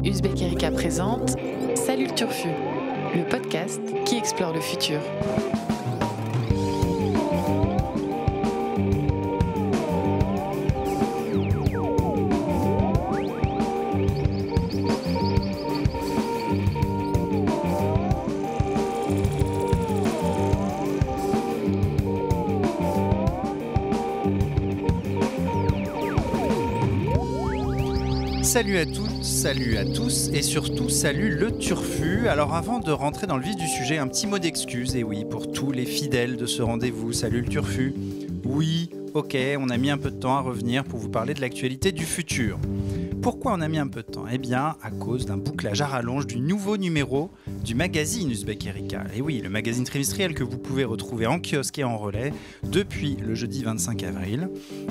Uzbek Erika présente Salut le Turfu, le podcast qui explore le futur. Salut à toutes, salut à tous et surtout salut le Turfu. Alors avant de rentrer dans le vif du sujet, un petit mot d'excuse, et oui, pour tous les fidèles de ce rendez-vous, salut le Turfu. Oui, ok, on a mis un peu de temps à revenir pour vous parler de l'actualité du futur. Pourquoi on a mis un peu de temps ? Eh bien, à cause d'un bouclage à rallonge du nouveau numéro du magazine Uzbek Erika. Et oui, le magazine trimestriel que vous pouvez retrouver en kiosque et en relais depuis le jeudi 25 avril.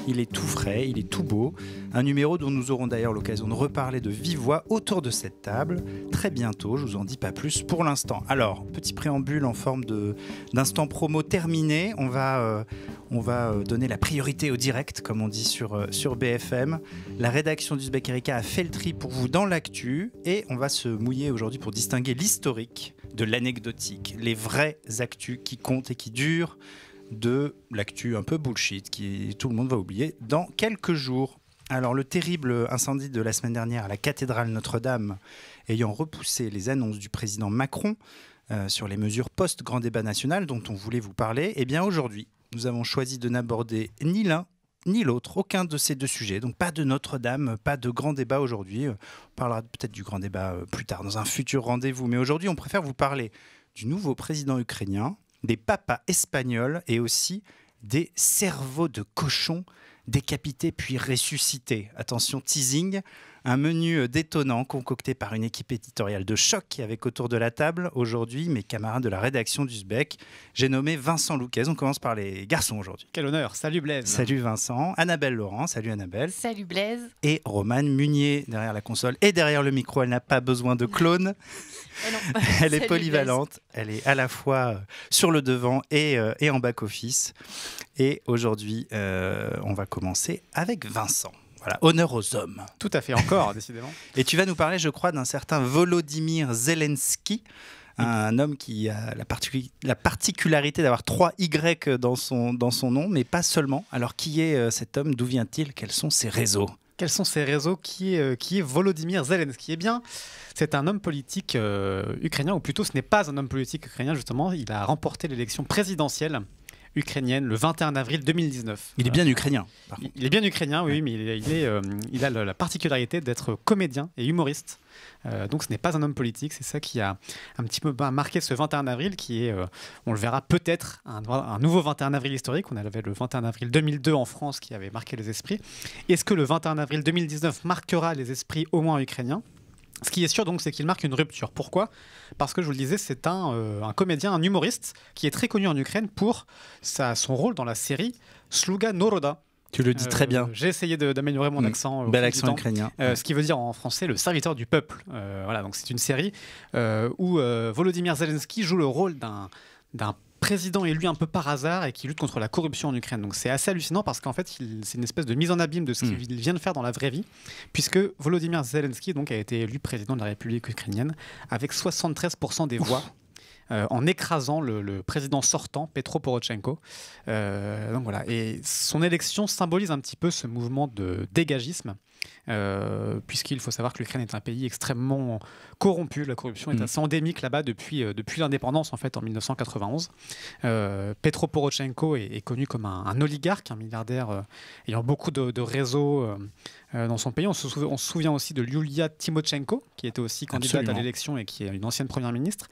Il est tout frais, il est tout beau. Un numéro dont nous aurons d'ailleurs l'occasion de reparler de vive voix autour de cette table très bientôt, je vous en dis pas plus pour l'instant. Alors, petit préambule en forme d'instant promo terminé, on va donner la priorité au direct, comme on dit sur BFM. La rédaction d'Uzbek Erika a fait le tri pour vous dans l'actu et on va se mouiller aujourd'hui pour distinguer l'historique de l'anecdotique, les vraies actus qui comptent et qui durent de l'actu un peu bullshit qui tout le monde va oublier dans quelques jours. Alors le terrible incendie de la semaine dernière à la cathédrale Notre-Dame ayant repoussé les annonces du président Macron sur les mesures post-grand débat national dont on voulait vous parler, eh bien aujourd'hui nous avons choisi de n'aborder ni l'un ni l'autre, aucun de ces deux sujets. Donc pas de Notre-Dame, pas de grand débat aujourd'hui. On parlera peut-être du grand débat plus tard, dans un futur rendez-vous. Mais aujourd'hui, on préfère vous parler du nouveau président ukrainien, des papas espagnols et aussi des cerveaux de cochons décapités puis ressuscités. Attention, teasing, un menu détonnant concocté par une équipe éditoriale de choc avec autour de la table aujourd'hui mes camarades de la rédaction d'Uzbek. J'ai nommé Vincent Louquez. On commence par les garçons aujourd'hui. Quel honneur, salut Blaise. Salut Vincent. Annabelle Laurent, salut Annabelle. Salut Blaise. Et Romane Munier derrière la console et derrière le micro. Elle n'a pas besoin de clone. Elle est polyvalente. Blaise. Elle est à la fois sur le devant et en back-office. Et aujourd'hui, on va commencer avec Vincent. Voilà, honneur aux hommes. Tout à fait, encore, décidément. Et tu vas nous parler, je crois, d'un certain Volodymyr Zelensky, un homme qui a la particularité d'avoir 3 Y dans son nom, mais pas seulement. Alors, qui est cet homme ? D'où vient-il ? Quels sont ses réseaux ? Quels sont ses réseaux ? Qui est Volodymyr Zelensky ? Eh bien, c'est un homme politique ukrainien, ou plutôt ce n'est pas un homme politique ukrainien, justement. Il a remporté l'élection présidentielle ukrainienne le 21 avril 2019. Il est bien ukrainien. Il est bien ukrainien, oui, mais il a la particularité d'être comédien et humoriste. Donc ce n'est pas un homme politique, c'est ça qui a un petit peu marqué ce 21 avril, qui est, on le verra peut-être, un nouveau 21 avril historique. On avait le 21 avril 2002 en France qui avait marqué les esprits. Est-ce que le 21 avril 2019 marquera les esprits au moins ukrainiens ? Ce qui est sûr, donc, c'est qu'il marque une rupture. Pourquoi ? Parce que, je vous le disais, c'est un comédien, un humoriste qui est très connu en Ukraine pour son rôle dans la série Sluga Naroda. Tu le dis très bien. J'ai essayé d'améliorer mon accent. Bel accent ukrainien. Ce qui veut dire en français le serviteur du peuple. Voilà, donc c'est une série où Volodymyr Zelensky joue le rôle d'un président élu un peu par hasard et qui lutte contre la corruption en Ukraine. Donc c'est assez hallucinant parce qu'en fait c'est une espèce de mise en abîme de ce qu'il vient de faire dans la vraie vie, puisque Volodymyr Zelensky donc a été élu président de la République ukrainienne avec 73% des voix. En écrasant le président sortant, Petro Poroshenko. Donc voilà. Et son élection symbolise un petit peu ce mouvement de dégagisme, puisqu'il faut savoir que l'Ukraine est un pays extrêmement corrompu. La corruption est assez endémique là-bas depuis l'indépendance, en fait, en 1991. Petro Poroshenko est connu comme un oligarque, un milliardaire ayant beaucoup de réseaux dans son pays. On se souvient aussi de Yulia Tymoshenko, qui était aussi candidate à l'élection et qui est une ancienne première ministre,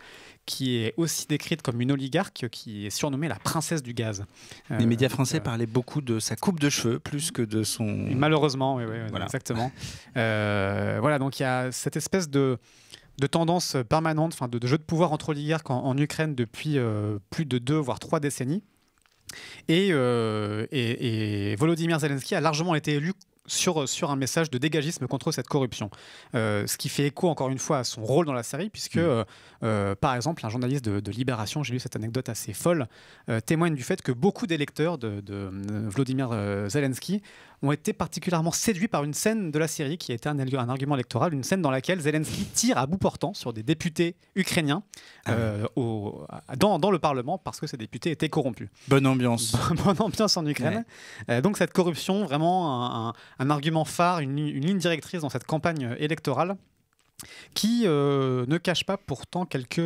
qui est aussi décrite comme une oligarque, qui est surnommée la princesse du gaz. Les médias français parlaient beaucoup de sa coupe de cheveux, plus que de son... Malheureusement, oui, voilà. Exactement. Voilà, donc il y a cette espèce de tendance permanente, de jeu de pouvoir entre oligarques en Ukraine depuis plus de 2 voire 3 décennies. Et Volodymyr Zelensky a largement été élu sur un message de dégagisme contre cette corruption. Ce qui fait écho, encore une fois, à son rôle dans la série, puisque, par exemple, un journaliste de Libération, j'ai lu cette anecdote assez folle, témoigne du fait que beaucoup d'électeurs de Volodymyr Zelensky ont été particulièrement séduits par une scène de la série qui a été un argument électoral, une scène dans laquelle Zelensky tire à bout portant sur des députés ukrainiens dans le Parlement parce que ces députés étaient corrompus. Bonne ambiance. Bonne ambiance en Ukraine. Ouais. Donc cette corruption, vraiment un argument phare, une ligne directrice dans cette campagne électorale qui ne cache pas pourtant quelques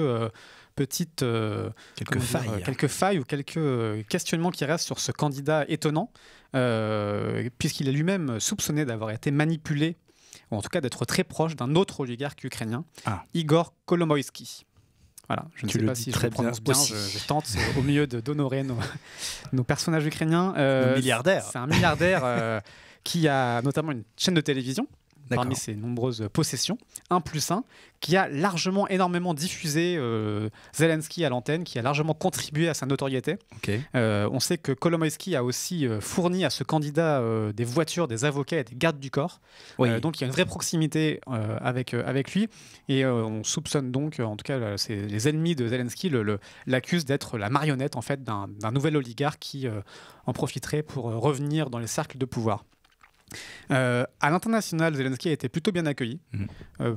petites quelques failles ou quelques questionnements qui restent sur ce candidat étonnant, puisqu'il est lui-même soupçonné d'avoir été manipulé, ou en tout cas d'être très proche d'un autre oligarque ukrainien, Igor Kolomoïski. Voilà, je ne sais pas si je le prononce bien, je tente au mieux d'honorer nos personnages ukrainiens. Le milliardaire. C'est un milliardaire qui a notamment une chaîne de télévision. Parmi ses nombreuses possessions, 1+1, qui a énormément diffusé Zelensky à l'antenne, qui a largement contribué à sa notoriété. On sait que Kolomoïski a aussi fourni à ce candidat des voitures, des avocats et des gardes du corps. Donc il y a une vraie proximité avec lui. Et on soupçonne donc, en tout cas les ennemis de Zelensky l'accusent d'être la marionnette en fait, d'un nouvel oligarque qui en profiterait pour revenir dans les cercles de pouvoir. À l'international, Zelensky a été plutôt bien accueilli.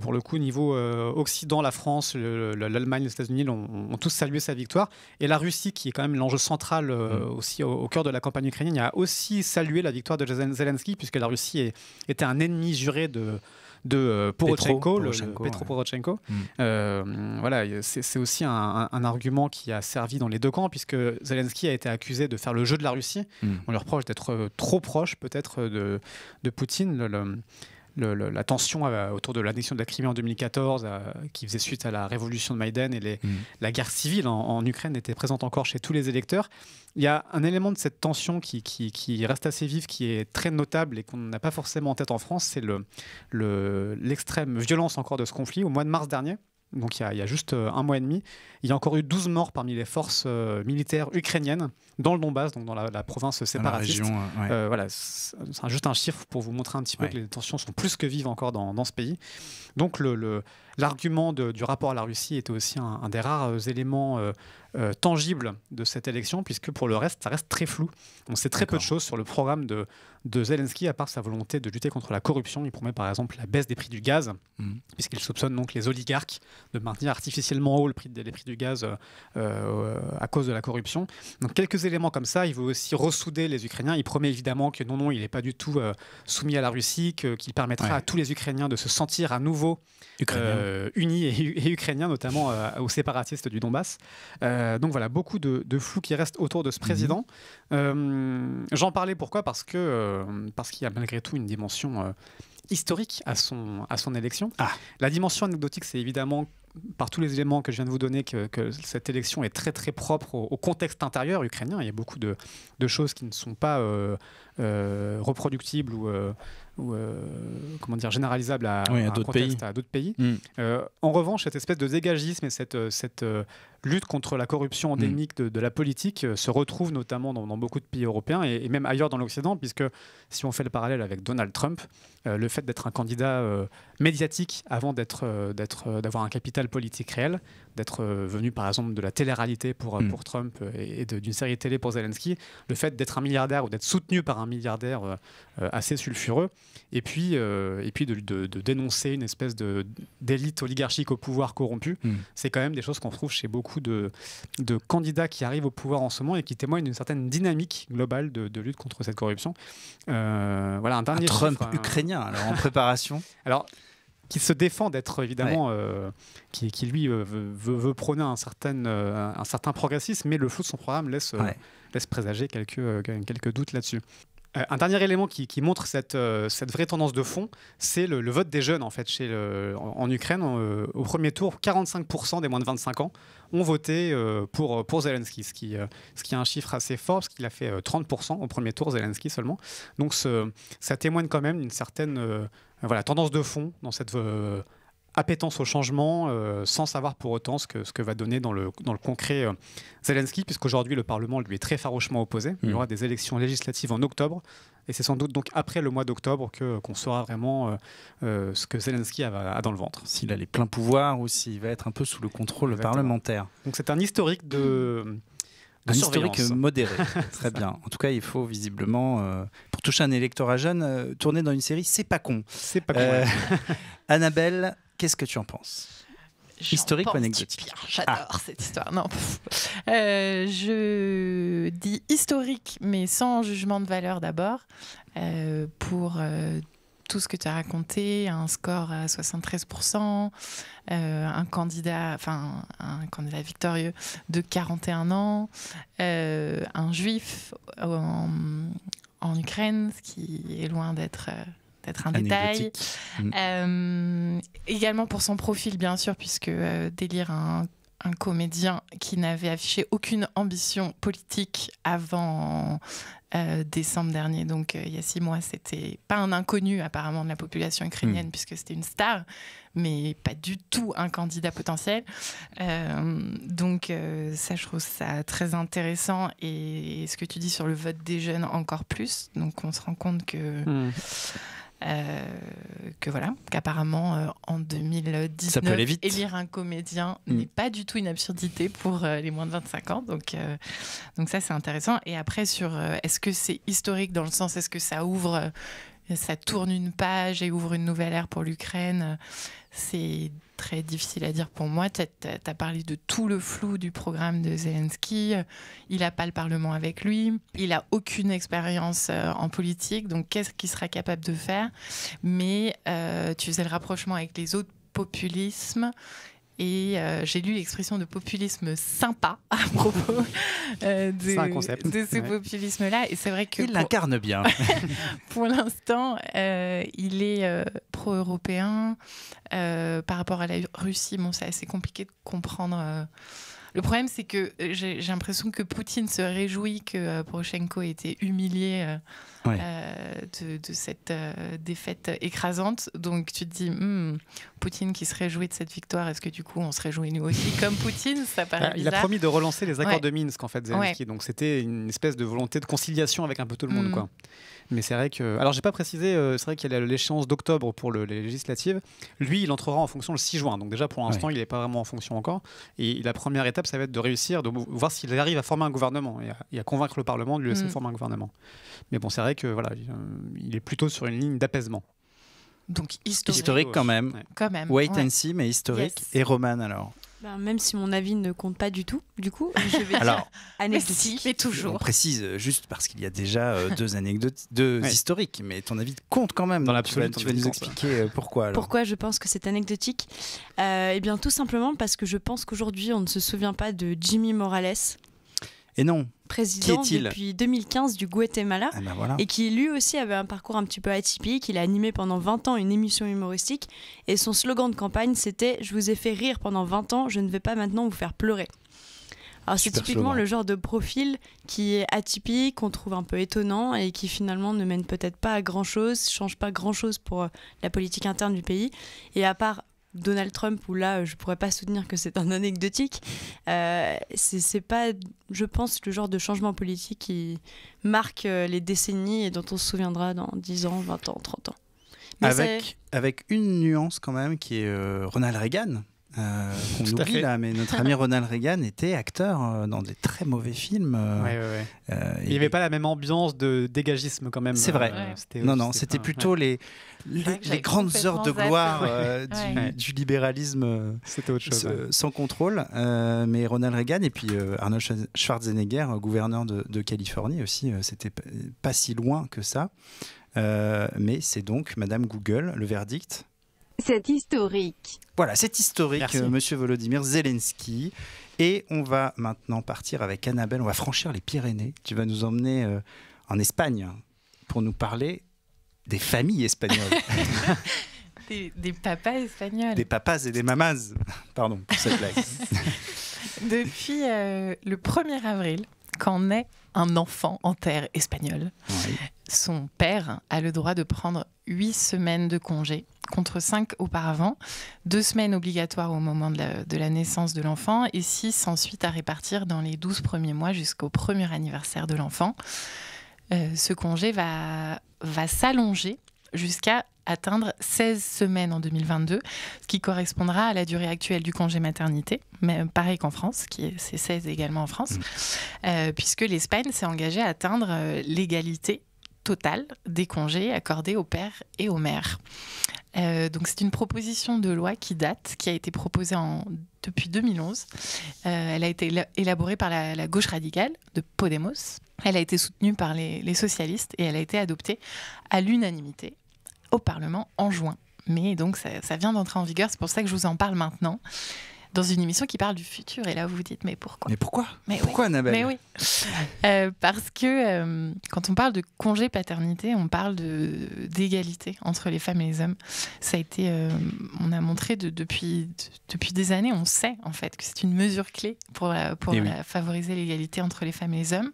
Pour le coup, niveau Occident, la France, l'Allemagne, les États-Unis ont tous salué sa victoire. Et la Russie, qui est quand même l'enjeu central aussi au cœur de la campagne ukrainienne, a aussi salué la victoire de Zelensky, puisque la Russie était un ennemi juré de Porochenko, Petro Porochenko. Voilà, c'est aussi un argument qui a servi dans les deux camps, puisque Zelensky a été accusé de faire le jeu de la Russie. On lui reproche d'être trop proche peut-être de Poutine. La tension autour de l'annexion de la Crimée en 2014, qui faisait suite à la révolution de Maïdan et la guerre civile en Ukraine était présente encore chez tous les électeurs. Il y a un élément de cette tension qui reste assez vive, qui est très notable et qu'on n'a pas forcément en tête en France, c'est l'extrême violence encore de ce conflit. Au mois de mars dernier, donc il y a juste un mois et demi, il y a encore eu 12 morts parmi les forces militaires ukrainiennes dans le Donbass, donc dans la province séparatiste. Voilà, c'est juste un chiffre pour vous montrer un petit peu que les tensions sont plus que vives encore dans ce pays. Donc l'argument du rapport à la Russie était aussi un des rares éléments tangibles de cette élection, puisque pour le reste, ça reste très flou. On sait très peu de choses sur le programme de Zelensky, à part sa volonté de lutter contre la corruption. Il promet par exemple la baisse des prix du gaz, puisqu'il soupçonne donc les oligarques de maintenir artificiellement haut les prix du gaz à cause de la corruption. Donc quelques éléments comme ça. Il veut aussi ressouder les Ukrainiens. Il promet évidemment que non, il n'est pas du tout soumis à la Russie, qu'il permettra à tous les Ukrainiens de se sentir à nouveau unis et ukrainiens, notamment aux séparatistes du Donbass. Donc voilà, beaucoup de flou qui reste autour de ce président. J'en parlais pourquoi ? Parce qu'il y a malgré tout une dimension historique à son élection. La dimension anecdotique, c'est évidemment, par tous les éléments que je viens de vous donner, que cette élection est très très propre au contexte intérieur ukrainien. Il y a beaucoup de choses qui ne sont pas reproductibles ou comment dire, généralisables à d'autres pays. En revanche, cette espèce de dégagisme et cette lutte contre la corruption endémique de la politique se retrouve notamment dans beaucoup de pays européens et même ailleurs dans l'Occident, puisque si on fait le parallèle avec Donald Trump, le fait d'être un candidat médiatique avant d'avoir un capital politique réel, d'être venu par exemple de la télé-réalité pour Trump et d'une série télé pour Zelensky, le fait d'être un milliardaire ou d'être soutenu par un milliardaire assez sulfureux, et puis de dénoncer une espèce d'élite oligarchique au pouvoir corrompu, c'est quand même des choses qu'on trouve chez beaucoup de candidats qui arrivent au pouvoir en ce moment et qui témoignent d'une certaine dynamique globale de lutte contre cette corruption. Voilà un dernier Trump chiffre, ukrainien alors en préparation. Alors qui se défend d'être évidemment, qui lui veut prôner un certain progressisme, mais le flou de son programme laisse présager quelques doutes là-dessus. Un dernier élément qui montre cette vraie tendance de fond, c'est le vote des jeunes en fait en Ukraine. Au premier tour, 45% des moins de 25 ans ont voté pour Zelensky, ce qui est un chiffre assez fort parce qu'il a fait 30% au premier tour, Zelensky seulement. Donc ça témoigne quand même d'une certaine tendance de fond dans cette appétence au changement, sans savoir pour autant ce que va donner dans le concret Zelensky, puisqu'aujourd'hui le Parlement lui est très farouchement opposé. Il y aura des élections législatives en octobre, et c'est sans doute donc après le mois d'octobre qu'on saura vraiment ce que Zelensky a dans le ventre. S'il a les pleins pouvoirs ou s'il va être un peu sous le contrôle parlementaire. Donc c'est un historique Un historique surveillance. modéré, très bien. En tout cas, il faut visiblement, pour toucher un électorat jeune, tourner dans une série, c'est pas con. C'est pas con. Ouais. Annabelle, qu'est-ce que tu en penses ? Historique ou J'en pense anecdotique ? du bien. J'adore cette histoire. Non, je dis historique, mais sans jugement de valeur d'abord, pour tout ce que tu as raconté, un score à 73%, un candidat victorieux de 41 ans, un juif en Ukraine, ce qui est loin d'être un détail. Également pour son profil, bien sûr, puisque Délire, un comédien qui n'avait affiché aucune ambition politique avant décembre dernier, donc il y a 6 mois, c'était pas un inconnu apparemment de la population ukrainienne, puisque c'était une star, mais pas du tout un candidat potentiel. Donc ça, je trouve ça très intéressant, et ce que tu dis sur le vote des jeunes encore plus. Donc on se rend compte qu'apparemment en 2019 élire un comédien n'est pas du tout une absurdité pour les moins de 25 ans, donc ça c'est intéressant. Et après sur est-ce que c'est historique dans le sens est-ce que ça tourne une page et ouvre une nouvelle ère pour l'Ukraine, c'est très difficile à dire pour moi. Tu as parlé de tout le flou du programme de Zelensky. Il n'a pas le Parlement avec lui. Il n'a aucune expérience en politique. Donc, qu'est-ce qu'il sera capable de faire ? Mais tu faisais le rapprochement avec les autres populismes. Et j'ai lu l'expression de populisme sympa à propos de ce populisme-là. Et c'est vrai que il l'incarne bien. Pour l'instant, il est pro-européen. Par rapport à la Russie, c'est assez compliqué de comprendre. Le problème, c'est que j'ai l'impression que Poutine se réjouit que Poroshenko ait été humilié de cette défaite écrasante. Donc tu te dis, Poutine qui se réjouit de cette victoire, est-ce que du coup on se réjouit nous aussi comme Poutine ? Ça paraît bizarre. Il a promis de relancer les accords de Minsk, en fait, Zelensky. Donc c'était une espèce de volonté de conciliation avec un peu tout le monde, quoi. Mais c'est vrai que... Alors, j'ai pas précisé, c'est vrai qu'il y a l'échéance d'octobre pour les législatives. Lui, il entrera en fonction le 6 juin. Donc déjà, pour l'instant, il n'est pas vraiment en fonction encore. Et la première étape, ça va être de réussir, de voir s'il arrive à former un gouvernement et à convaincre le Parlement de lui laisser former un gouvernement. Mais bon, c'est vrai que voilà, il est plutôt sur une ligne d'apaisement. Donc historique quand même. Ouais. Quand même. Wait and see, mais historique. Yes. Et Romane, alors ? Même si mon avis ne compte pas du tout, du coup, je vais dire anecdotique. Mais toujours. On précise juste parce qu'il y a déjà deux historiques, mais ton avis compte quand même. Dans l'absolu, tu vas nous expliquer pourquoi. Alors. Pourquoi je pense que c'est anecdotique ? Eh bien, tout simplement parce que je pense qu'aujourd'hui, on ne se souvient pas de Jimmy Morales. Et non. Président depuis 2015 du Guatemala, et qui lui aussi avait un parcours un petit peu atypique. Il a animé pendant 20 ans une émission humoristique, et son slogan de campagne c'était « Je vous ai fait rire pendant 20 ans, je ne vais pas maintenant vous faire pleurer ». Alors c'est typiquement le genre de profil qui est atypique, qu'on trouve un peu étonnant et qui finalement ne mène peut-être pas à grand-chose, change pas grand-chose pour la politique interne du pays. Et à part Donald Trump, où là, je pourrais pas soutenir que c'est un anecdotique, c'est pas, je pense, le genre de changement politique qui marque les décennies et dont on se souviendra dans 10 ans, 20 ans, 30 ans. Mais avec une nuance quand même, qui est Ronald Reagan. Qu'on oublie là, mais notre ami Ronald Reagan était acteur dans des très mauvais films. Il n'y avait pas la même ambiance de dégagisme quand même. C'est vrai. C'était plutôt les grandes heures de gloire du libéralisme sans contrôle. Mais Ronald Reagan et puis Arnold Schwarzenegger, gouverneur de Californie aussi, c'était pas si loin que ça. Mais c'est donc Madame Google, le verdict. C'est historique. Voilà, c'est historique, Monsieur Volodymyr Zelensky. Et on va maintenant partir avec Annabelle. On va franchir les Pyrénées. Tu vas nous emmener en Espagne pour nous parler des familles espagnoles. des papas espagnols. Des papas et des mamas. Pardon pour cette blague. Depuis le 1er avril, quand naît un enfant en terre espagnole, son père a le droit de prendre 8 semaines de congé, contre 5 auparavant, 2 semaines obligatoires au moment de la naissance de l'enfant et 6 ensuite à répartir dans les 12 premiers mois jusqu'au premier anniversaire de l'enfant. Ce congé va s'allonger jusqu'à atteindre 16 semaines en 2022, ce qui correspondra à la durée actuelle du congé maternité, mais pareil qu'en France, c'est 16 également en France, puisque l'Espagne s'est engagée à atteindre l'égalité totale des congés accordés aux pères et aux mères. Donc c'est une proposition de loi qui a été proposée depuis 2011. Elle a été élaborée par la gauche radicale de Podemos. Elle a été soutenue par les socialistes et elle a été adoptée à l'unanimité au Parlement en juin. Mais donc ça vient d'entrer en vigueur, c'est pour ça que je vous en parle maintenant, dans une émission qui parle du futur. Et là, vous vous dites, mais pourquoi ? Pourquoi, Annabelle ? Mais oui. Parce que quand on parle de congé paternité, on parle d'égalité entre les femmes et les hommes. Ça a été, on a montré depuis des années, on sait en fait que c'est une mesure clé pour favoriser l'égalité entre les femmes et les hommes.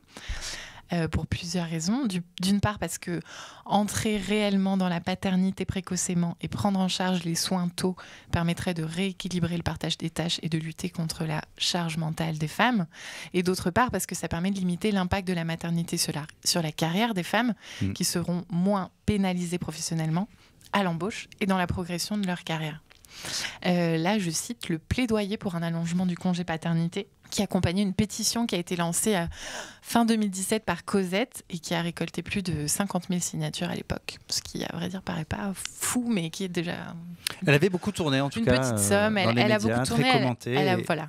Pour plusieurs raisons. D'une part parce que entrer réellement dans la paternité précocement et prendre en charge les soins tôt permettrait de rééquilibrer le partage des tâches et de lutter contre la charge mentale des femmes. Et d'autre part parce que ça permet de limiter l'impact de la maternité sur la carrière des femmes qui seront moins pénalisées professionnellement à l'embauche et dans la progression de leur carrière. Là, je cite le plaidoyer pour un allongement du congé paternité qui accompagnait une pétition qui a été lancée à fin 2017 par Cosette et qui a récolté plus de 50 000 signatures à l'époque. Ce qui, à vrai dire, paraît pas fou, mais qui est déjà... Elle avait beaucoup tourné, en tout une cas. Une petite somme. Elle a beaucoup tourné. Très commentée.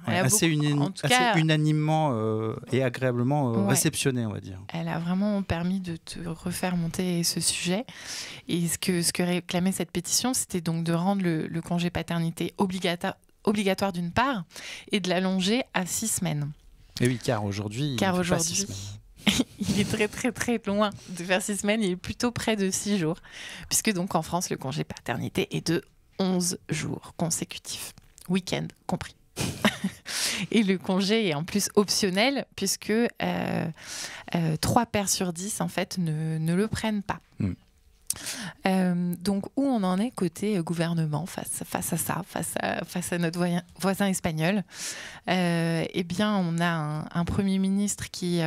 Assez unanimement et agréablement réceptionnée, on va dire. Elle a vraiment permis de te refaire monter ce sujet. Et ce que réclamait cette pétition, c'était donc de rendre le congé paternité obligatoire d'une part, et de l'allonger à 6 semaines. Et oui, car aujourd'hui, il est très très très loin de faire 6 semaines, il est plutôt près de 6 jours, puisque donc en France, le congé paternité est de 11 jours consécutifs, week-end compris. Et le congé est en plus optionnel, puisque 3 pères sur 10 en fait ne le prennent pas. Donc où on en est côté gouvernement face à ça, face à notre voisin espagnol, eh bien on a un Premier ministre qui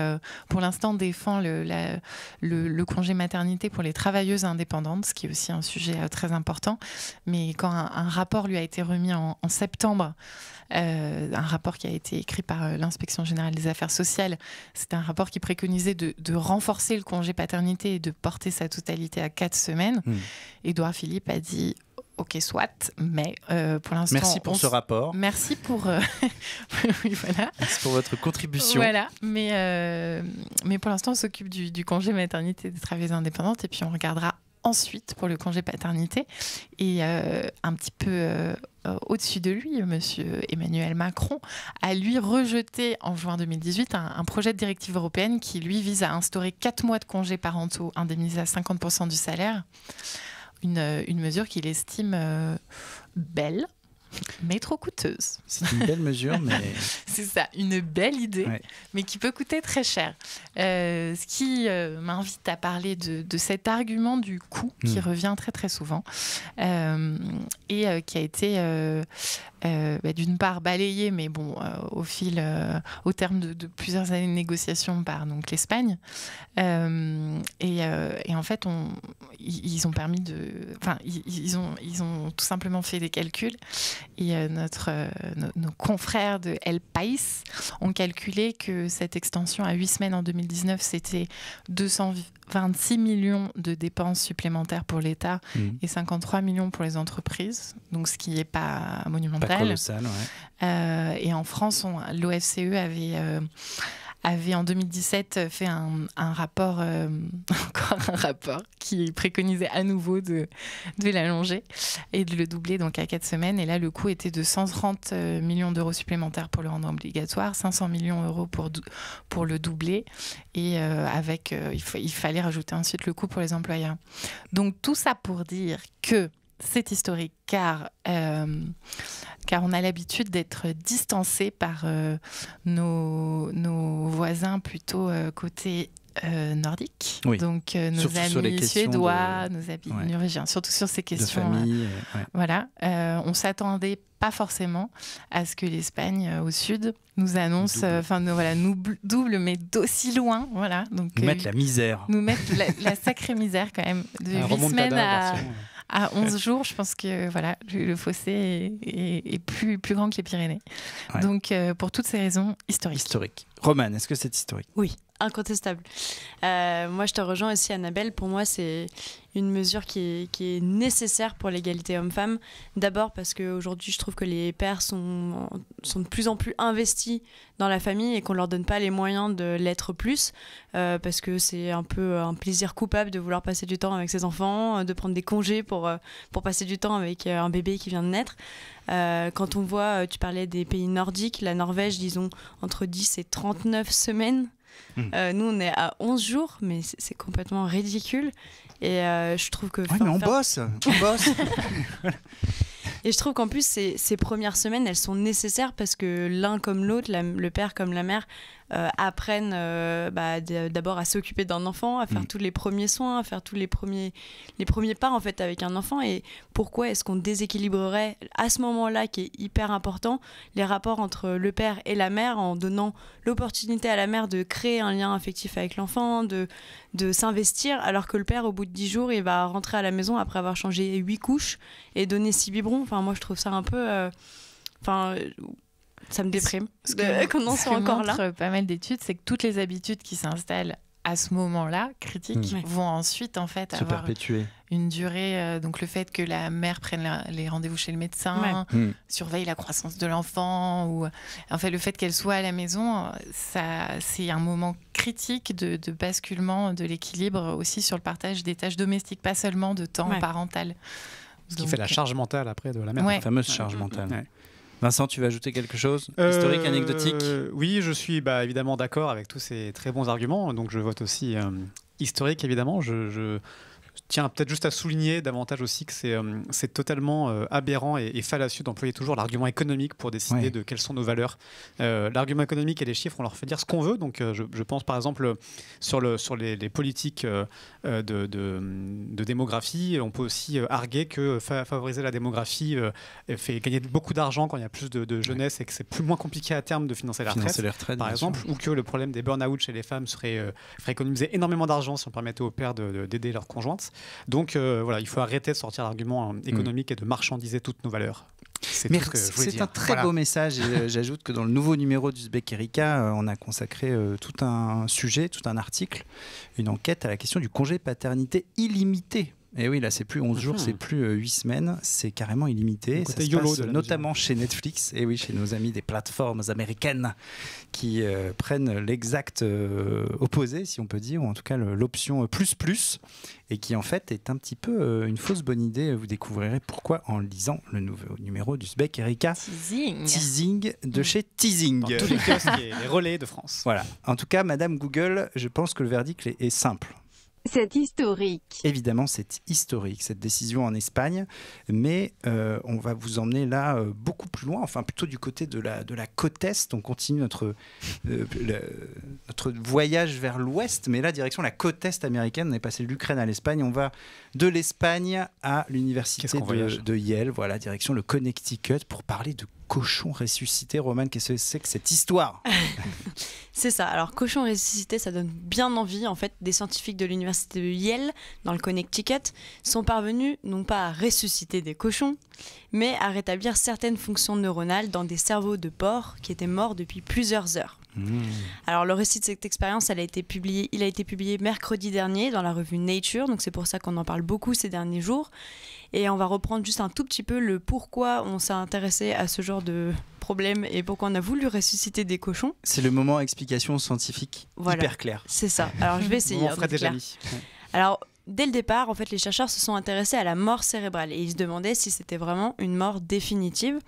pour l'instant défend le congé maternité pour les travailleuses indépendantes, ce qui est aussi un sujet très important, mais quand un rapport lui a été remis en septembre, un rapport qui a été écrit par l'Inspection générale des affaires sociales, c'était un rapport qui préconisait de renforcer le congé paternité et de porter sa totalité à 4 semaines. Édouard Philippe a dit ok, soit, mais pour l'instant... Merci pour ce rapport. Merci pour... oui, voilà. Merci pour votre contribution. Voilà, mais pour l'instant, on s'occupe du congé maternité des travailleuses indépendantes et puis on regardera ensuite pour le congé paternité. Et un petit peu au-dessus de lui, monsieur Emmanuel Macron a lui rejeté en juin 2018 un projet de directive européenne qui lui vise à instaurer 4 mois de congés parentaux indemnisés à 50% du salaire. Une mesure qu'il estime belle, mais trop coûteuse. C'est une belle mesure, mais... C'est ça, une belle idée, mais qui peut coûter très cher. Ce qui m'invite à parler de cet argument du coût qui revient très très souvent et qui a été d'une part balayé, mais bon, au terme de plusieurs années de négociations par donc l'Espagne. Et en fait, ils ont permis ils ont tout simplement fait des calculs. Et nos confrères de El País ont calculé que cette extension à 8 semaines en 2019, c'était 226 millions de dépenses supplémentaires pour l'État et 53 millions pour les entreprises, donc ce qui n'est pas monumental. Pas colossal, ouais. Et en France, l'OFCE avait en 2017 fait un rapport, encore un rapport, qui préconisait à nouveau de l'allonger et de le doubler donc à 4 semaines. Et là, le coût était de 130 millions d'euros supplémentaires pour le rendre obligatoire, 500 millions d'euros pour le doubler. Et il fallait rajouter ensuite le coût pour les employeurs. Donc tout ça pour dire que c'est historique car on a l'habitude d'être distancé par nos voisins plutôt côté nordiques, donc nos amis suédois, nos amis norvégiens, surtout sur ces questions de famille. Voilà, on s'attendait pas forcément à ce que l'Espagne au sud nous annonce, nous double, mais d'aussi loin, voilà. Donc nous mettre la misère, nous mettre la sacrée misère quand même, de 8 semaines à 11 jours. Je pense que voilà, le fossé est plus grand que les Pyrénées. Ouais. Donc pour toutes ces raisons historiques. Romane, est-ce que c'est historique? Oui, incontestable. Moi, je te rejoins aussi, Annabelle. Pour moi, c'est une mesure qui est nécessaire pour l'égalité homme-femme. D'abord parce qu'aujourd'hui, je trouve que les pères sont de plus en plus investis dans la famille et qu'on ne leur donne pas les moyens de l'être plus, parce que c'est un peu un plaisir coupable de vouloir passer du temps avec ses enfants, de prendre des congés pour passer du temps avec un bébé qui vient de naître. Quand on voit, tu parlais des pays nordiques, la Norvège, disons, entre 10 et 39 semaines. Nous, on est à 11 jours, mais c'est complètement ridicule. Et je trouve que... mais on bosse. Et je trouve qu'en plus, ces premières semaines, elles sont nécessaires parce que l'un comme l'autre, le père comme la mère, apprennent d'abord à s'occuper d'un enfant, à faire tous les premiers soins, à faire tous les premiers pas en fait avec un enfant. Et pourquoi est-ce qu'on déséquilibrerait à ce moment-là, qui est hyper important, les rapports entre le père et la mère en donnant l'opportunité à la mère de créer un lien affectif avec l'enfant, de s'investir, alors que le père, au bout de 10 jours, il va rentrer à la maison après avoir changé 8 couches et donner 6 biberons. Enfin, moi, je trouve ça un peu... ça me déprime qu'on en soit encore là. Ce que montre pas mal d'études, c'est que toutes les habitudes qui s'installent à ce moment-là, critiques, vont ensuite en fait avoir une durée. Donc le fait que la mère prenne les rendez-vous chez le médecin, surveille la croissance de l'enfant, ou en fait le fait qu'elle soit à la maison, c'est un moment critique de basculement de l'équilibre aussi sur le partage des tâches domestiques, pas seulement de temps parental. Ce qui fait la charge mentale après de la mère. La fameuse charge mentale. Ouais. Vincent, tu veux ajouter quelque chose? Historique, anecdotique? Oui, je suis évidemment d'accord avec tous ces très bons arguments, donc je vote aussi historique, évidemment. Je tiens peut-être juste à souligner davantage aussi que c'est totalement aberrant et fallacieux d'employer toujours l'argument économique pour décider de quelles sont nos valeurs. L'argument économique et les chiffres, on leur fait dire ce qu'on veut. Donc je pense par exemple sur les politiques de démographie. On peut aussi arguer que favoriser la démographie fait gagner beaucoup d'argent quand il y a plus de jeunesse et que c'est moins compliqué à terme de financer la retraite, par exemple, ou que le problème des burn-out chez les femmes ferait économiser énormément d'argent si on permettait aux pères d'aider leurs conjointes. Donc il faut arrêter de sortir l'argument économique et de marchandiser toutes nos valeurs. C'est un très beau message. Et j'ajoute que dans le nouveau numéro d'Uzbek Erika, on a consacré tout un sujet, tout un article, une enquête à la question du congé paternité illimité. Et oui, là, c'est plus 11 jours, c'est plus 8 semaines, c'est carrément illimité. Ça se passe notamment chez Netflix, et oui, chez nos amis des plateformes américaines qui prennent l'exact opposé, si on peut dire, ou en tout cas l'option plus, et qui en fait est un petit peu une fausse bonne idée. Vous découvrirez pourquoi en lisant le nouveau numéro d'Uzbek Erika. Teasing de chez Teasing. Dans tous les kiosques et les relais de France. Voilà. En tout cas, Madame Google, je pense que le verdict est simple. C'est historique. Évidemment, c'est historique, cette décision en Espagne, mais on va vous emmener là beaucoup plus loin, enfin plutôt du côté de la côte Est. On continue notre voyage vers l'Ouest, mais là, direction la côte Est américaine. On est passé de l'Ukraine à l'Espagne. On va de l'Espagne à l'université de Yale, voilà, direction le Connecticut, pour parler de cochon ressuscité. Romane, qu'est-ce que c'est que cette histoire? C'est ça. Alors, cochon ressuscité, ça donne bien envie. En fait, des scientifiques de l'université de Yale, dans le Connecticut, sont parvenus non pas à ressusciter des cochons, mais à rétablir certaines fonctions neuronales dans des cerveaux de porcs qui étaient morts depuis plusieurs heures. Alors, le récit de cette expérience, il a été publié mercredi dernier dans la revue Nature, donc c'est pour ça qu'on en parle beaucoup ces derniers jours. Et on va reprendre juste un tout petit peu le pourquoi on s'est intéressé à ce genre de problème et pourquoi on a voulu ressusciter des cochons. C'est le moment explication scientifique hyper clair. C'est ça. Alors, je vais essayer. Alors, dès le départ, en fait, les chercheurs se sont intéressés à la mort cérébrale et ils se demandaient si c'était vraiment une mort définitive.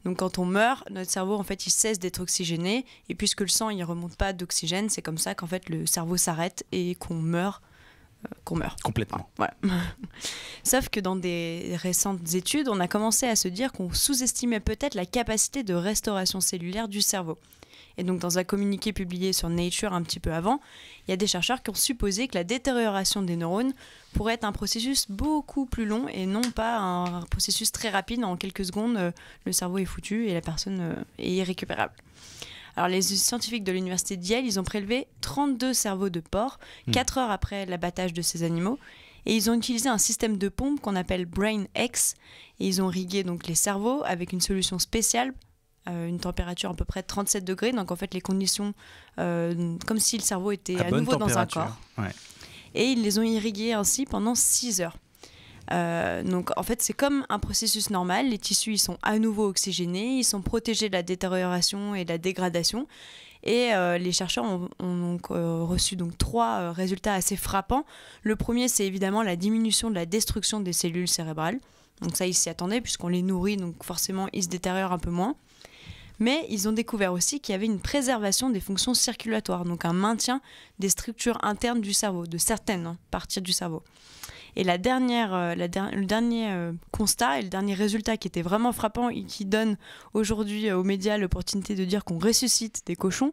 Donc quand on meurt, notre cerveau, en fait, il cesse d'être oxygéné. Et puisque le sang, il ne remonte pas d'oxygène, c'est comme ça qu'en fait, le cerveau s'arrête et qu'on meurt. Complètement. Voilà. Sauf que dans des récentes études, on a commencé à se dire qu'on sous-estimait peut-être la capacité de restauration cellulaire du cerveau. Et donc dans un communiqué publié sur Nature un petit peu avant, il y a des chercheurs qui ont supposé que la détérioration des neurones pourrait être un processus beaucoup plus long et non pas un processus très rapide. En quelques secondes, le cerveau est foutu et la personne est irrécupérable. Alors les scientifiques de l'université de Yale, ils ont prélevé 32 cerveaux de porcs 4 heures après l'abattage de ces animaux. Et ils ont utilisé un système de pompe qu'on appelle BrainX. Et ils ont irrigué donc les cerveaux avec une solution spéciale, une température à peu près de 37 degrés. Donc en fait, les conditions, comme si le cerveau était à nouveau dans un corps. Ouais. Et ils les ont irrigués ainsi pendant 6 heures. Donc en fait, c'est comme un processus normal. Les tissus, ils sont à nouveau oxygénés, ils sont protégés de la détérioration et de la dégradation. Et les chercheurs ont donc, reçu donc 3 résultats assez frappants. Le premier, c'est évidemment la diminution de la destruction des cellules cérébrales. Donc ça, ils s'y attendaient puisqu'on les nourrit, donc forcément, ils se détériorent un peu moins. Mais ils ont découvert aussi qu'il y avait une préservation des fonctions circulatoires, donc un maintien des structures internes du cerveau, de certaines parties du cerveau. Et le dernier constat et le dernier résultat qui était vraiment frappant et qui donne aujourd'hui aux médias l'opportunité de dire qu'on ressuscite des cochons,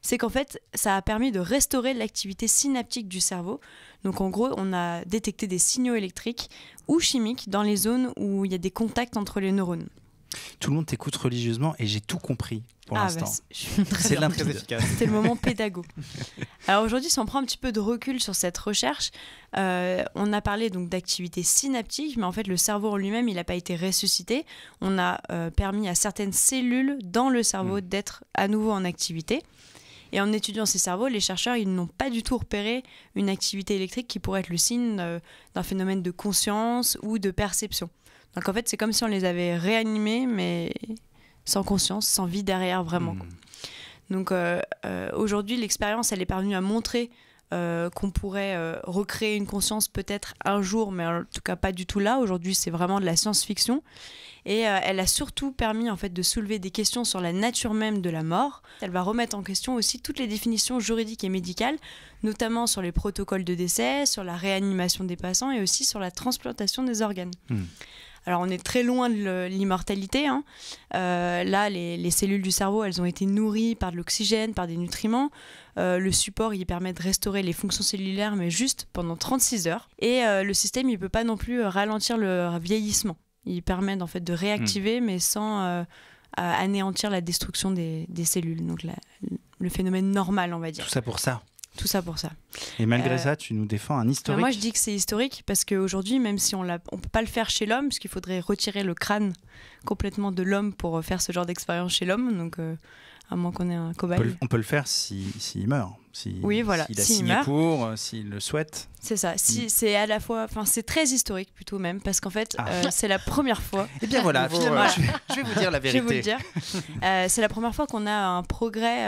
c'est qu'en fait, ça a permis de restaurer l'activité synaptique du cerveau. Donc en gros, on a détecté des signaux électriques ou chimiques dans les zones où il y a des contacts entre les neurones. Tout le monde t'écoute religieusement et j'ai tout compris pour l'instant. C'est limpide. Efficace. C'était le moment pédago. Alors aujourd'hui, si on prend un petit peu de recul sur cette recherche, on a parlé donc d'activité synaptique, mais en fait le cerveau en lui-même, il n'a pas été ressuscité. On a permis à certaines cellules dans le cerveau d'être à nouveau en activité. Et en étudiant ces cerveaux, les chercheurs ils n'ont pas du tout repéré une activité électrique qui pourrait être le signe d'un phénomène de conscience ou de perception. Donc en fait, c'est comme si on les avait réanimés, mais sans conscience, sans vie derrière vraiment. Donc aujourd'hui, l'expérience, elle est parvenue à montrer qu'on pourrait recréer une conscience peut-être un jour, mais en tout cas pas du tout là. Aujourd'hui, c'est vraiment de la science-fiction. Et elle a surtout permis en fait, de soulever des questions sur la nature même de la mort. Elle va remettre en question aussi toutes les définitions juridiques et médicales, notamment sur les protocoles de décès, sur la réanimation des patients et aussi sur la transplantation des organes. Alors, on est très loin de l'immortalité. Là, les cellules du cerveau, elles ont été nourries par de l'oxygène, par des nutriments. Le support, il permet de restaurer les fonctions cellulaires, mais juste pendant 36 heures. Et le système, il ne peut pas non plus ralentir le vieillissement. Il permet en fait, de réactiver, mais sans anéantir la destruction des cellules. Donc, le phénomène normal, on va dire. Tout ça pour ça. Tout ça pour ça. Et malgré ça, tu nous défends un historique. Moi, je dis que c'est historique parce qu'aujourd'hui, même si on ne peut pas le faire chez l'homme, parce qu'il faudrait retirer le crâne complètement de l'homme pour faire ce genre d'expérience chez l'homme, donc à moins qu'on ait un cobaye. On peut le faire s'il meurt. Oui, voilà. S'il a signé pour, s'il le souhaite. C'est ça. C'est à la fois, c'est très historique plutôt même, parce qu'en fait, c'est la première fois. Eh bien voilà, finalement, je vais vous dire la vérité. Je vais vous le dire. C'est la première fois qu'on a un progrès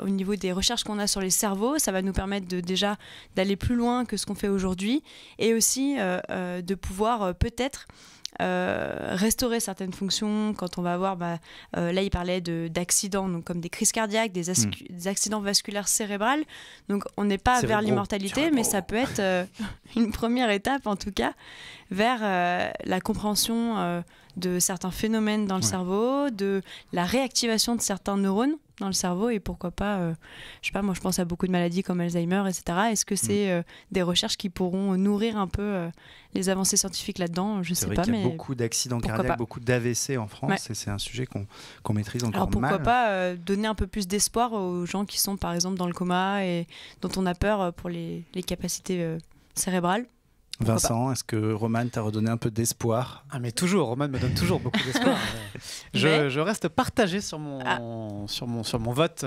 au niveau des recherches qu'on a sur les cerveaux. Ça va nous permettre déjà d'aller plus loin que ce qu'on fait aujourd'hui, et aussi de pouvoir peut-être restaurer certaines fonctions quand on va avoir là il parlait d'accidents donc comme des crises cardiaques, des accidents vasculaires cérébrales, donc on n'est pas vers l'immortalité, mais ça peut être une première étape en tout cas vers la compréhension de certains phénomènes dans le cerveau, de la réactivation de certains neurones dans le cerveau, et pourquoi pas, je sais pas, moi je pense à beaucoup de maladies comme Alzheimer, etc. Est-ce que c'est des recherches qui pourront nourrir un peu les avancées scientifiques là-dedans? Je sais pas, mais... C'est vrai qu'il y a beaucoup d'accidents cardiaques, beaucoup d'AVC en France, et c'est un sujet qu'on maîtrise encore mal. Alors pourquoi pas donner un peu plus d'espoir aux gens qui sont par exemple dans le coma et dont on a peur pour les capacités cérébrales. Vincent, est-ce que Roman t'a redonné un peu d'espoir? Mais toujours, Roman me donne toujours beaucoup d'espoir. Je reste partagé sur mon vote.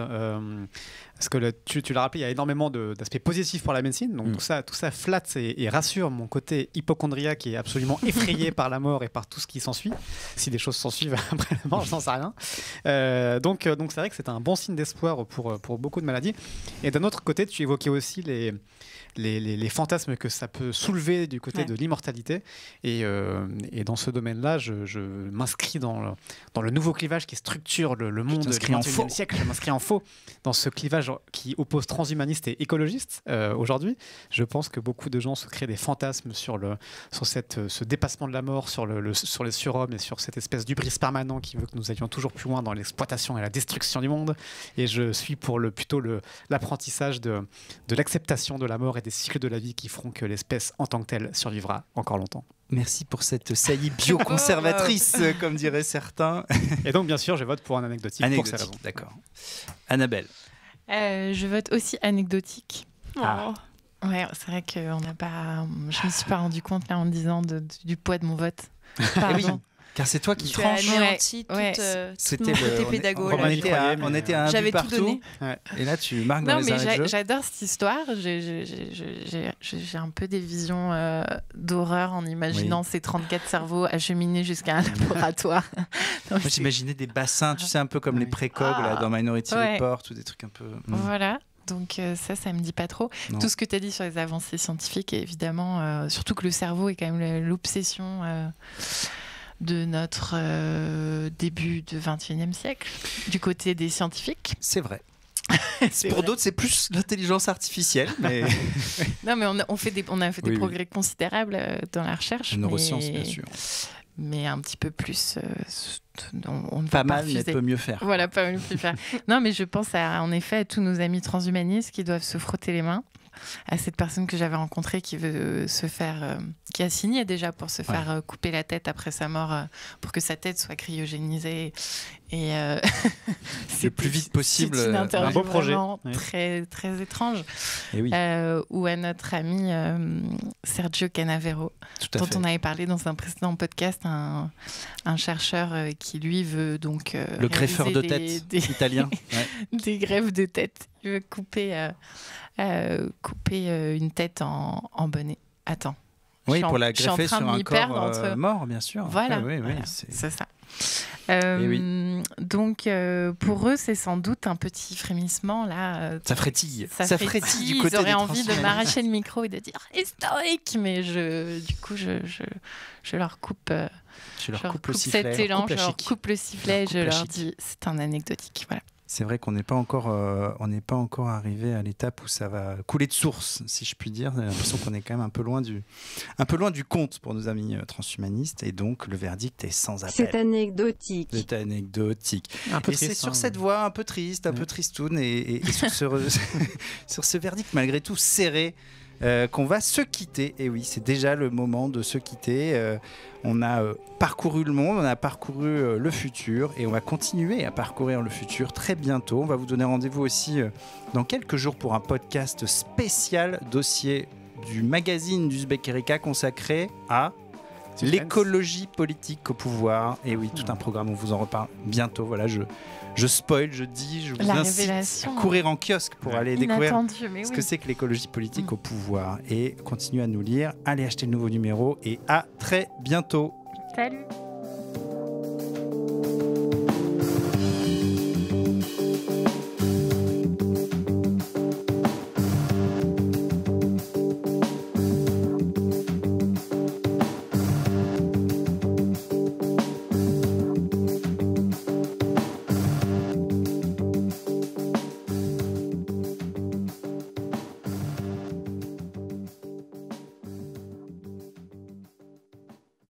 Parce que tu l'as rappelé, il y a énormément d'aspects positifs pour la médecine. Donc tout ça flatte et rassure mon côté hypochondriaque qui est absolument effrayé par la mort et par tout ce qui s'ensuit. Si des choses s'ensuivent après la mort, je n'en sais rien. Donc c'est vrai que c'est un bon signe d'espoir pour beaucoup de maladies. Et d'un autre côté, tu évoquais aussi les fantasmes que ça peut soulever du côté de l'immortalité. Et dans ce domaine-là, je m'inscris dans le nouveau clivage qui structure le monde du XXIe siècle. Je m'inscris en faux dans ce clivage qui oppose transhumaniste et écologiste aujourd'hui. Je pense que beaucoup de gens se créent des fantasmes sur ce dépassement de la mort, sur les surhommes et sur cette espèce d'hubris permanent qui veut que nous allions toujours plus loin dans l'exploitation et la destruction du monde. Et je suis pour plutôt l'apprentissage de l'acceptation de la mort et des cycles de la vie qui feront que l'espèce en tant que telle survivra encore longtemps. Merci pour cette saillie bioconservatrice, comme diraient certains. Et donc, bien sûr, je vote pour un anecdotique. Pour ces raisons. D'accord. Annabelle. Je vote aussi anecdotique. Ah. Ouais, c'est vrai que je me suis pas rendu compte là en disant du poids de mon vote. Pardon. Car c'est toi qui tranches. C'était mon côté pédago. On était à un J'avais but partout. tout donné. Et là, tu marques dans les arrêts de jeu. J'adore cette histoire. J'ai un peu des visions d'horreur en imaginant ces 34 cerveaux acheminés jusqu'à un laboratoire. Moi, j'imaginais des bassins, tu sais, un peu comme les précogs là, dans Minority Report ou des trucs un peu... Voilà. Donc ça me dit pas trop. Non. Tout ce que tu as dit sur les avancées scientifiques, évidemment, surtout que le cerveau est quand même l'obsession... de notre début du XXIe siècle, du côté des scientifiques. C'est vrai. Pour d'autres, c'est plus l'intelligence artificielle. Mais... non, mais on a fait des progrès considérables dans la recherche. Neurosciences, bien sûr. Mais un petit peu plus... on ne pas mal, mais peut mieux faire. Voilà, pas mieux faire. Non, mais je pense en effet à tous nos amis transhumanistes qui doivent se frotter les mains. À cette personne que j'avais rencontrée qui veut qui a signé déjà pour se faire couper la tête après sa mort, pour que sa tête soit cryogénisée et le plus vite possible. C'est un beau projet, très très étrange. Et oui. Ou à notre ami Sergio Canavero, dont on avait parlé dans un précédent podcast, un chercheur qui lui veut donc le greffeur de tête italien, des greffes de tête. Il veut couper une tête en bonnet. Attends. Oui, pour la greffer sur un corps mort, bien sûr. Voilà, voilà. C'est ça. Donc, pour eux, c'est sans doute un petit frémissement là. Ça frétille. Ça frétille du côté. Ils auraient envie de m'arracher le micro et de dire historique, mais du coup, je leur coupe. Je leur coupe le sifflet. Cet élan, je leur coupe le sifflet et je leur chic. dis c'est un anecdotique. Voilà. C'est vrai qu'on n'est pas encore arrivé à l'étape où ça va couler de source, si je puis dire. J'ai l'impression qu'on est quand même un peu loin du compte pour nos amis transhumanistes, et donc le verdict est sans appel. C'est anecdotique. C'est anecdotique. Un peu et triste, c'est sur cette voie un peu triste, un peu tristoune, et sur ce verdict malgré tout serré, qu'on va se quitter. Et oui, c'est déjà le moment de se quitter. On a parcouru le monde, on a parcouru le futur, et on va continuer à parcourir le futur très bientôt. On va vous donner rendez-vous aussi dans quelques jours pour un podcast spécial dossier du magazine d'Uzbek Erika consacré à l'écologie politique au pouvoir. Et oui, tout un programme, on vous en reparle bientôt. Voilà, je spoil, je vous incite à courir en kiosque pour aller découvrir ce que c'est que l'écologie politique au pouvoir. Et continuez à nous lire, allez acheter le nouveau numéro, et à très bientôt. Salut.